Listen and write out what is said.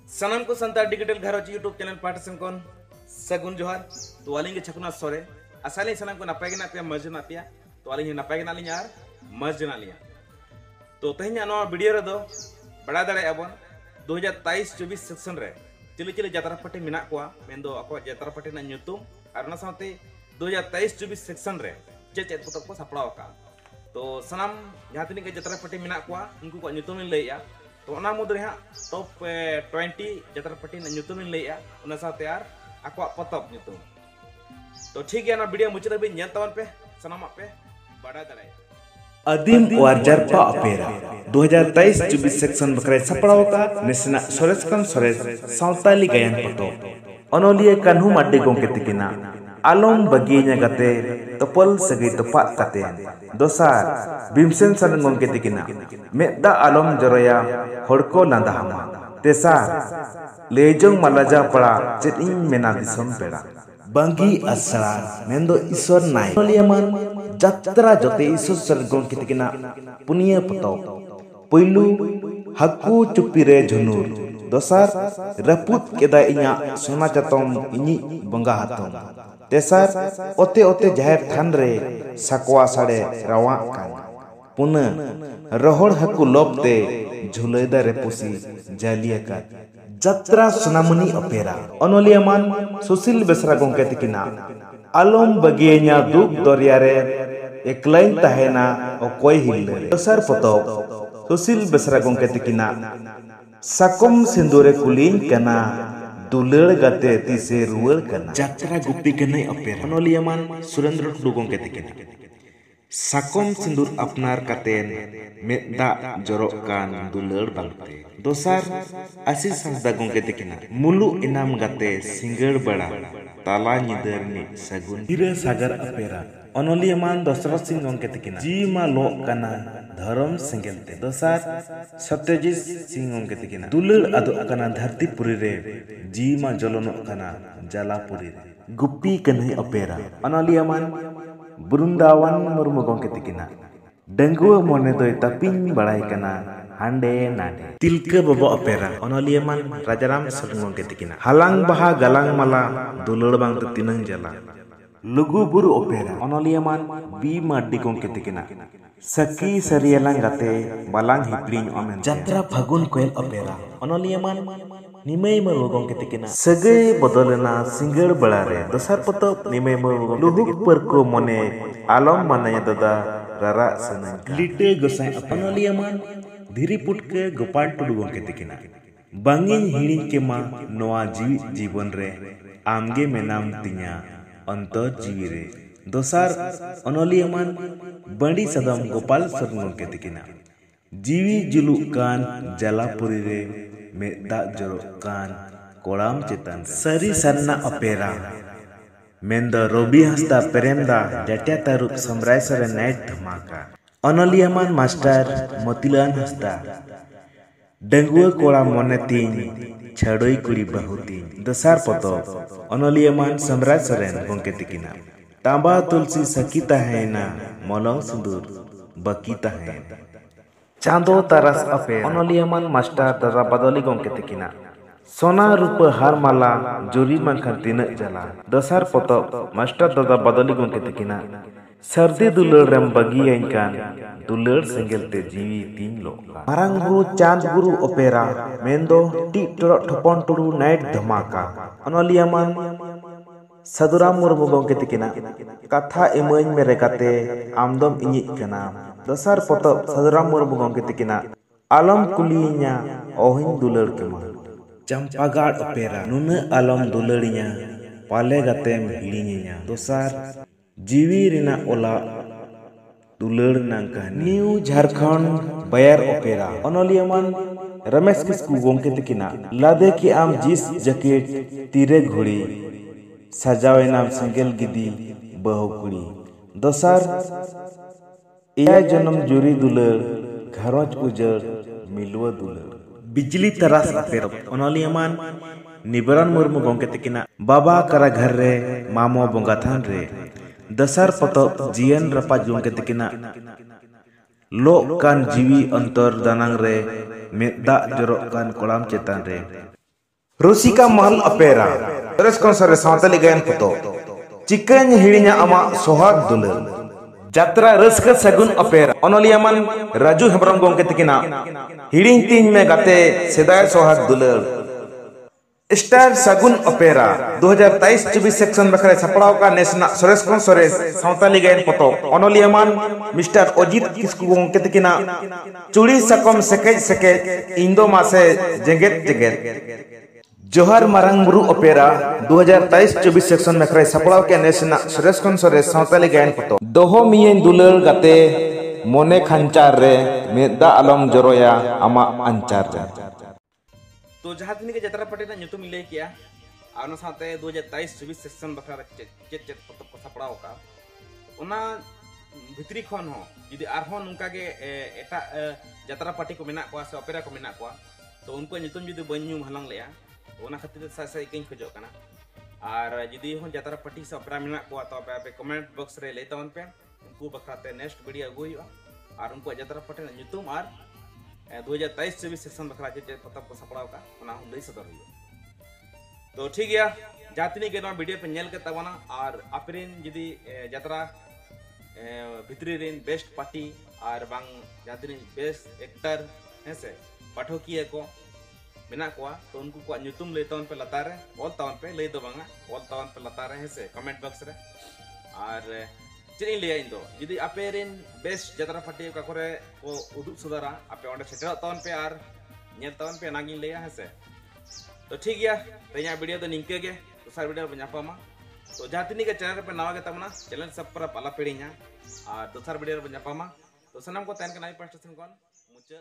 सनम को संतार डिजिटल घरों YouTube channel partition कौन सगुन जोहार तो वालिंग छकुना सोरे असाली सनम को नपाय ना पे मज ना पिया तो वालिंग नपाय ना लिया यार मज ना लिया तो तेहना नो वीडियो रे दो बड़ा दड़े अबन 2023-24 सेक्शन रे चिली चिली जात्रा पार्टी मिना कोआ मेंदो अको जात्रा पार्टी ना ᱧᱩᱛᱩᱢ और ना साथे 2023-24 सेक्शन रे चेच पुतब को सपड़ाव का तो सनम जहां तिनी के जात्रा पार्टी मिना कोआ उनको को ᱧᱩᱛᱩᱢ इन लैया तो ओना मुद्रे हाँ टॉप 20 जात्रा पार्टी ना ᱧᱩᱛᱩᱢ इन लैया उना साथे यार अको पतब ᱧᱩᱛᱩᱢ तो ठीक है ना वीडियो मुचाद भी ñel तवन पे सनम पे बड़ा दड़े अदीम और जरपा अपेरा 2023-24 सेक्शन बकरे सपड़ाव का निसना सोरेस कन सोरेस सावताली गायन पतो अनोलिए कन्हु माड्डी गोंके तिकिना आलम बगिया गते तपल सगी तपा कते दोसार भीमसेन सन गोंके तिकिना मेदा आलम जरोया होड़को लांदा हमा तेसार लेजोंग मलाजा पड़ा चेटिंग मेना दिसम पेड़ा बंगी असरा मेंदो ईश्वर नाय अनोलियमान जात्रा जोते ईश्वर सन गोंके तिकिना पुनिया पतो पहिलू हकू चुप्पीरे झुनुर दोसार रपुत केदा इኛ सोना चतम इñi बंगा हातम तेसार ओते ओते जाहेर थान रे साकवा साड़े रावा कान पुना रोहड़ हकू लोपते झुलैदा रे पुसी जालिया का जात्रा सुनामुनी अपेरा अनोलियमान सुशील बेसरा गोंके तिकिना आलम बगिया दुख दरिया रे एकलाइन तहेना ओकोय हिल्ले दोसार पतो सुशील बेसरा गोंके तिकिना साकम सिंदूरे कुलिंग कना दुलड़ गते तिसे रुवल कना जात्रा गुप्पी कने अपेरा अनोलियमान सुरेंद्र टुडू गोंके तिकिना साकम सिंदूर अपनार कतेन मेदा जरोक कान दुलड़ बांगते दोसार आशीष हंसदा गोंके तिकिना मुलु इनाम गते सिंगड़ बड़ा ताला निदरनी सगुन हिरे सागर अपेरा अनोलियमान दशरथ सिंह गोंके तिकिना जी मा लो कना धर्म सिंगलते दोसार सत्यजीत सिंह गोंके तिकिना दुलड़ अदो कना धरतीपुरी रे जी मा जलोनो कना जलापुरी रे गुप्पी कन्हे अपेरा अनोलियमान वृंदावन मुर्मू गोंके तिकिना डंगुआ मोने दोय तपिन बड़ाई कना हांडे नाडे तिलका बाबा अपेरा अनोलियमान राजाराम सरन गोंके तिकिना हलांग बहा गलांग माला दुलड़ बांग तिनंग जला लुगु बुरु अपेरा अनोलियमान बी माड्डी गोंके तिकिना सकी सरियलांग गाते बालांग हिपलिंग अमेन जात्रा फागुन कोयल अपेरा अनोलियमान निमय मरु गोंके तिकिना सगे बदलना सिंगड़ बड़ा रे दोसार पतो निमय मरु लुहुक पर को मने आलम मानया दादा रारा सनंग लिटे गोसाई अनोलियमान धीरी पुटके गोपाल टुडू गोंके तिकिना बांगिन हिड़िन के मा नोआ जीवन रे आमगे मेनाम तिया अंतर जीवी रे दोसार अनोलियमान बंडी सदम गोपाल सरन गोंके तिकिना जीवी जुलु कान जलापुरी रे मेदा जरो कान कोड़ाम चेतन सरी सन्ना अपेरा मेंदा रोबी हंसदा प्रेमदा जटिया तारुक समराय सरे नाइट धमाका अनोलियमान मास्टर मोतीलाल हंसदा डंगुआ कोड़ा मोने तीन छड़ोई कुड़ी बहुती दोसार पतो अनोलियमान समराय सरेन गोंके तिकिना तांबा तुलसी सकीता है ना मलंग सिंदूर बकीता है चांदो तरस अपे अनोलियमान मास्टर दादा बदली गोंके तिकिना सोना रूप हार माला जोरी मंखन तीन जला दोसार पतो मास्टर दादा बदली गोंके तिकिना सर्दी दुलड़ रेम बगी कान दुलड़ सेंगेलते जीवी तीन लोका मारांग गुरु चांद गुरु ओपेरा मेंदो टी ठोपन टुडू नाइट धमाका अनोलियमान सदुराम मुर्मू गोंके तिकिना कथा इमोñ मेरे काते आमदम इñi कना दोसार पतो सदुराम मुर्मू गोंके तिकिना आलम कुलिया ओहिन दुलड़ केमा चंपागाड़ ओपेरा नुन आलम दुलड़िया पाले गतेम हिलिñiña दोसार जीवी रिना ओला दुलड़ नांका न्यू झारखंड बयर ओपेरा अनोलियमान रमेश किस्कू गोंके तिकिना लादे की आम जिस जैकेट तीरे घोड़ी सजावे नाम सिंगल गिदी बहुकुड़ी दोसार इया जन्म जुरी दुलड़ घरोच उजड़ मिलवा दुलड़ बिजली तरास अपेरा अनोलियमान निबरन मुर्मू गोंके तिकिना बाबा करा घर रे मामो बोंगा थान रे दसार पतो जीएन रपा गोंके तिकिना लो कान जीवी अंतर दानांग रे मेदा जरो कान कोड़ाम चेतान रे Rusika Mahal Opera Sores kon sores Santali gayan photo Chicken hirinya ama sohag dular Jatra Raska Sagun Opera Onoliaman Raju Hebron gongke tikina hiring tin me gate sedai sohag dular Star Sagun Opera 2023-24 section bakare sapड़ाव का national सरेस kon sores Santali gayan photo Onoliaman Mr. Ojit Kisku gongke tikina Churi sakom sekej Indo mase jeget जोहर मारंग बुरु opera 2023-24 section में खरे सपड़ाव के national सरेस kon sores सावताली गायन पतो दोहो मियेन दुलर गाते मोने खंचार रे मेदा आलम जरोया आमा अंचार रे तो जहां तनी के जतरा पटे ना nyutum ले किया आनो साथे 2023-24 सेक्शन बखरा चेत पतो को सपड़ाव का ओना भितरी खन हो यदि आरहोन उनका के एटा जतरा पार्टी को मेना को से ओपेरा को मेना को तो उनको nyutum जदि बन्यू हलंग लेया ओना खातिर सासा इकिन खोजो कना और यदि हो जतरा पार्टी से ओपेरा मेना को तो पे कमेंट बॉक्स रे ले तवन पे उनको बखराते नेक्स्ट वीडियो अगु हुआ और उनको जतरा पार्टी ना nyutum और 2023-24 सेक्शन बखरा जे पता को सपड़ाव का ओना हम लई सदर हुआ तो ठीक गया जातनी के ना वीडियो पे नेल के तबना और अपरिन यदि जतरा भितरी रेन बेस्ट पार्टी और बांग जातनी बेस्ट एक्टर हैसे पाठकीय को मेना को तो उनको को nyutum ले तवन पे लता रे ऑल तवन पे ले दो बांगा ऑल तवन पे लता रे हैसे कमेंट बॉक्स रे और चेनी ले इंदो यदि अपेरिन बेस्ट जतरा पार्टी का करे को उदुक सुधारा आपे ओंडे सेटर तवन पे और नेल तवन पे नागिन लेया हैसे तो ठीक गया तेया वीडियो तो निंके के दूसरा वीडियो पे ᱧᱟᱯᱟᱢᱟ तो जातनी के चैनल पे नवा के तमना चैनल सब्सक्राइब पला पेड़िया और दूसरा वीडियो पे ᱧᱟᱯᱟᱢᱟ तो सनम को तैन के नाई पास्टेशन कोन मुझे